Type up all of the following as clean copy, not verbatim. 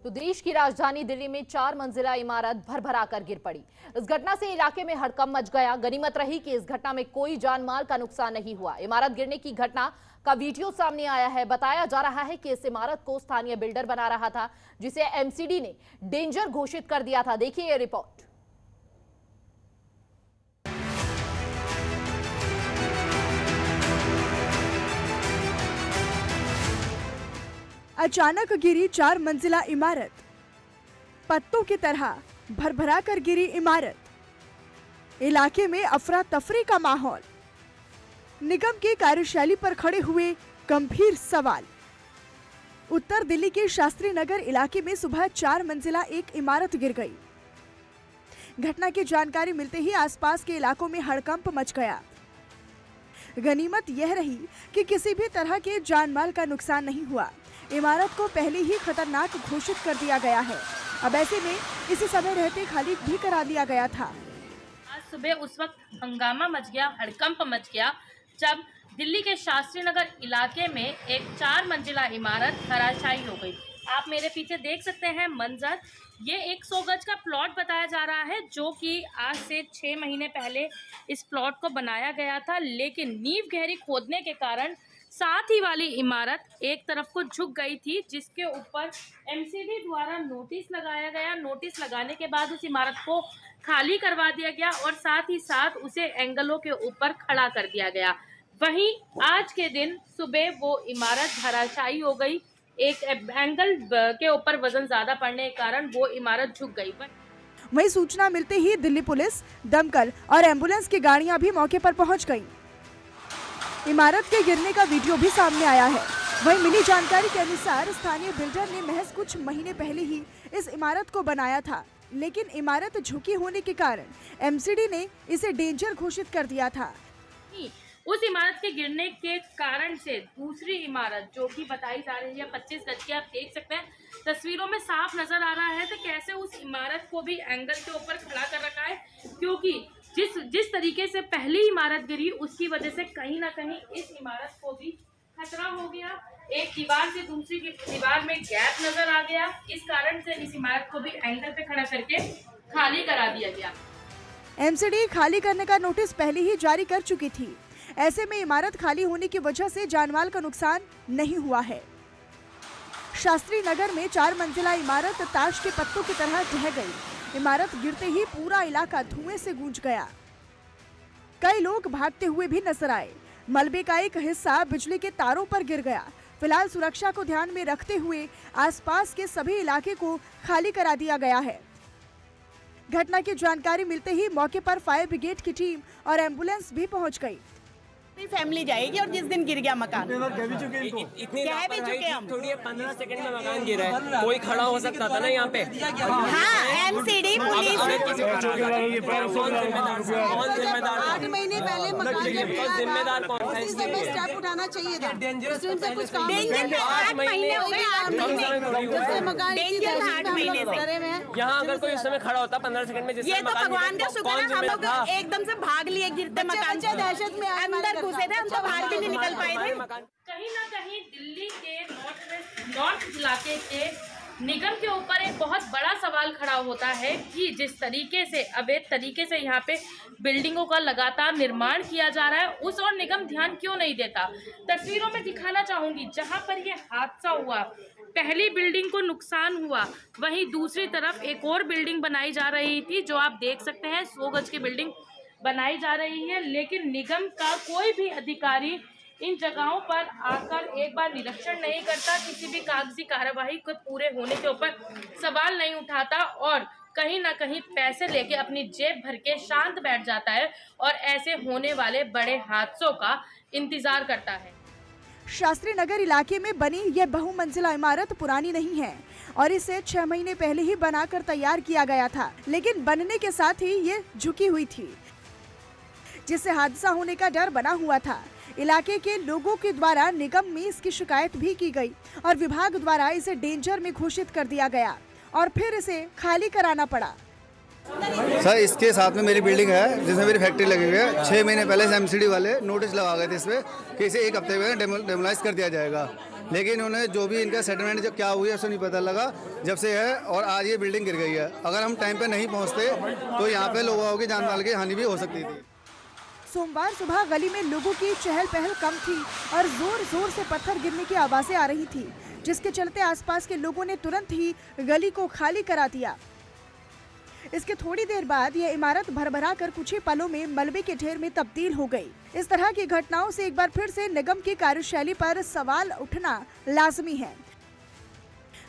तो देश की राजधानी दिल्ली में 4 मंजिला इमारत भरभरा कर गिर पड़ी। इस घटना से इलाके में हड़कंप मच गया। गनीमत रही कि इस घटना में कोई जान माल का नुकसान नहीं हुआ। इमारत गिरने की घटना का वीडियो सामने आया है। बताया जा रहा है कि इस इमारत को स्थानीय बिल्डर बना रहा था, जिसे एमसीडी ने डेंजर घोषित कर दिया था। देखिए ये रिपोर्ट। अचानक गिरी 4 मंजिला इमारत। पत्तों की तरह भरभरा कर गिरी इमारत। इलाके में अफरा तफरी का माहौल। निगम की कार्यशैली पर खड़े हुए गंभीर सवाल। उत्तर दिल्ली के शास्त्री नगर इलाके में सुबह 4 मंजिला एक इमारत गिर गई। घटना की जानकारी मिलते ही आसपास के इलाकों में हड़कंप मच गया। गनीमत यह रही कि किसी भी तरह के जानमाल का नुकसान नहीं हुआ। इमारत को पहले ही खतरनाक घोषित कर दिया गया है। अब ऐसे में इसी समय रहते खाली भी करा दिया गया था। आज सुबह उस वक्त हंगामा मच गया, हड़कंप मच गया, जब दिल्ली के शास्त्री नगर इलाके में एक 4 मंजिला इमारत धराशायी हो गई। आप मेरे पीछे देख सकते हैं मंजर। ये 100 गज का प्लॉट बताया जा रहा है, जो कि आज से 6 महीने पहले इस प्लॉट को बनाया गया था, लेकिन नींव गहरी खोदने के कारण साथ ही वाली इमारत एक तरफ को झुक गई थी, जिसके ऊपर एमसीडी द्वारा नोटिस लगाया गया। नोटिस लगाने के बाद उस इमारत को खाली करवा दिया गया और साथ ही साथ उसे एंगलों के ऊपर खड़ा कर दिया गया। वहीं आज के दिन सुबह वो इमारत धराशायी हो गई। एक एंगल के ऊपर वजन ज्यादा पड़ने के कारण वो इमारत झुक गई। वहीं सूचना मिलते ही दिल्ली पुलिस, दमकल और एम्बुलेंस की गाड़ियां भी मौके पर पहुंच गईं। इमारत के गिरने का वीडियो भी सामने आया है। वहीं मिली जानकारी के अनुसार स्थानीय बिल्डर ने महज कुछ महीने पहले ही इस इमारत को बनाया था, लेकिन इमारत झुकी होने के कारण एमसीडी ने इसे डेंजर घोषित कर दिया था। उस इमारत के गिरने के कारण से दूसरी इमारत, जो कि बताई जा रही है 25 गज की, आप देख सकते हैं तस्वीरों में साफ नजर आ रहा है कि कैसे उस इमारत को भी एंगल के ऊपर खड़ा कर रखा है, क्योंकि जिस तरीके से पहली इमारत गिरी उसकी वजह से कहीं ना कहीं इस इमारत को भी खतरा हो गया। एक दीवार से दूसरी दीवार में गैप नजर आ गया। इस कारण से इस इमारत को भी एंगल पे खड़ा करके खाली करा दिया गया। एमसीडी खाली करने का नोटिस पहले ही जारी कर चुकी थी। ऐसे में इमारत खाली होने की वजह से जानमाल का नुकसान नहीं हुआ है। शास्त्री नगर में 4 मंजिला इमारत ताश के पत्तों की तरह ढह गई। इमारत गिरते ही पूरा इलाका धुएं से गूंज गया। कई लोग भागते हुए भी नजर आए। मलबे का एक हिस्सा बिजली के तारों पर गिर गया। फिलहाल सुरक्षा को ध्यान में रखते हुए आसपास के सभी इलाके को खाली करा दिया गया है। घटना की जानकारी मिलते ही मौके पर फायर ब्रिगेड की टीम और एम्बुलेंस भी पहुंच गई। फैमिली जाएगी और जिस दिन गिर गया मकान इतनी हम थोड़ी 15 सेकंड में मकान गिरा है। कोई खड़ा हो सकता था ना यहाँ पे। हाँ, एमसीडी पुलिस। कौन जिम्मेदार? 8 महीने पहले मकान जिम्मेदार कौन था? स्टेप उठाना चाहिए था। डेंजर 8 महीने हो गए। 8 महीने से यहाँ अगर कोई उस समय खड़ा होता 15 सेकंड में, ये तो भगवान का शुक्र है, हम लोग एकदम से भाग लिए गिरते मकान से। दहशत में अंदर घुसे थे, हम तो बाहर भी नहीं निकल पाए थे। कहीं ना कहीं दिल्ली के नॉर्थ इलाके के निगम के ऊपर एक बहुत बड़ा सवाल खड़ा होता है कि जिस तरीके से अवैध तरीके से यहाँ पे बिल्डिंगों का लगातार निर्माण किया जा रहा है, उस और निगम ध्यान क्यों नहीं देता। तस्वीरों में दिखाना चाहूंगी, जहाँ पर ये हादसा हुआ, पहली बिल्डिंग को नुकसान हुआ, वहीं दूसरी तरफ एक और बिल्डिंग बनाई जा रही थी, जो आप देख सकते हैं 100 गज की बिल्डिंग बनाई जा रही है। लेकिन निगम का कोई भी अधिकारी इन जगहों पर आकर एक बार निरीक्षण नहीं करता, किसी भी कागजी कार्यवाही को पूरे होने के ऊपर सवाल नहीं उठाता और कहीं ना कहीं पैसे लेके अपनी जेब भर के शांत बैठ जाता है और ऐसे होने वाले बड़े हादसों का इंतजार करता है। शास्त्री नगर इलाके में बनी यह बहुमंजिला इमारत पुरानी नहीं है और इसे 6 महीने पहले ही बनाकर तैयार किया गया था, लेकिन बनने के साथ ही ये झुकी हुई थी, जिससे हादसा होने का डर बना हुआ था। इलाके के लोगों के द्वारा निगम में इसकी शिकायत भी की गई और विभाग द्वारा इसे डेंजर में घोषित कर दिया गया और फिर इसे खाली कराना पड़ा। सर, इसके साथ में मेरी बिल्डिंग है जिसमें मेरी फैक्ट्री लगी हुई है। 6 महीने पहले से एमसीडी वाले नोटिस लगा गए थे इसमें कि इसे 1 हफ्ते में डेमोलाइज कर दिया जाएगा। लेकिन उन्हें जो भी इनका सेटलमेंट जब क्या हुई है उससे नहीं पता लगा जब से है, और आज ये बिल्डिंग गिर गई है। अगर हम टाइम पे नहीं पहुंचते तो यहाँ पे लोगों की जान माल की हानि भी हो सकती थी। सोमवार सुबह गली में लोगों की चहल पहल कम थी और जोर जोर से पत्थर गिरने की आवाजें आ रही थी, जिसके चलते आसपास के लोगों ने तुरंत ही गली को खाली करा दिया। इसके थोड़ी देर बाद यह इमारत भरभरा कर कुछ ही पलों में मलबे के ढेर में तब्दील हो गई। इस तरह की घटनाओं से एक बार फिर से निगम की कार्यशैली पर सवाल उठना लाजमी है।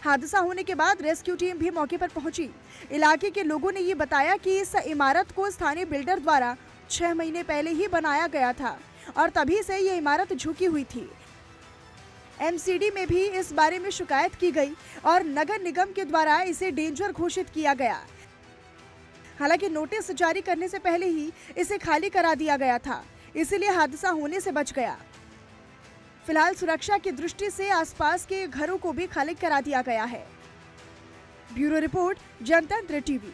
हादसा होने के बाद रेस्क्यू टीम भी मौके पर पहुंची। इलाके के लोगों ने ये बताया कि इस इमारत को स्थानीय बिल्डर द्वारा 6 महीने पहले ही बनाया गया था और तभी से ये इमारत झुकी हुई थी। एमसीडी में भी इस बारे में शिकायत की गई और नगर निगम के द्वारा इसे डेंजर घोषित किया गया। हालांकि नोटिस जारी करने से पहले ही इसे खाली करा दिया गया था, इसीलिए हादसा होने से बच गया। फिलहाल सुरक्षा की दृष्टि से आसपास के घरों को भी खाली करा दिया गया है। ब्यूरो रिपोर्ट, जनतंत्र टीवी।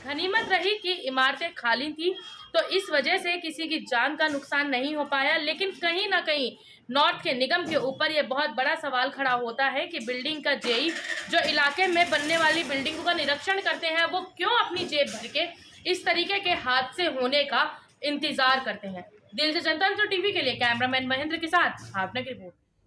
गनीमत रही कि इमारतें खाली थी, तो इस वजह से किसी की जान का नुकसान नहीं हो पाया। लेकिन कहीं ना कहीं नॉर्थ के निगम के ऊपर ये बहुत बड़ा सवाल खड़ा होता है कि बिल्डिंग का जेई जो इलाके में बनने वाली बिल्डिंगों का निरीक्षण करते हैं, वो क्यों अपनी जेब भर के इस तरीके के हादसे होने का इंतजार करते हैं। दिल से जनतंत्र टीवी के लिए कैमरामैन महेंद्र के साथ भावना की रिपोर्ट।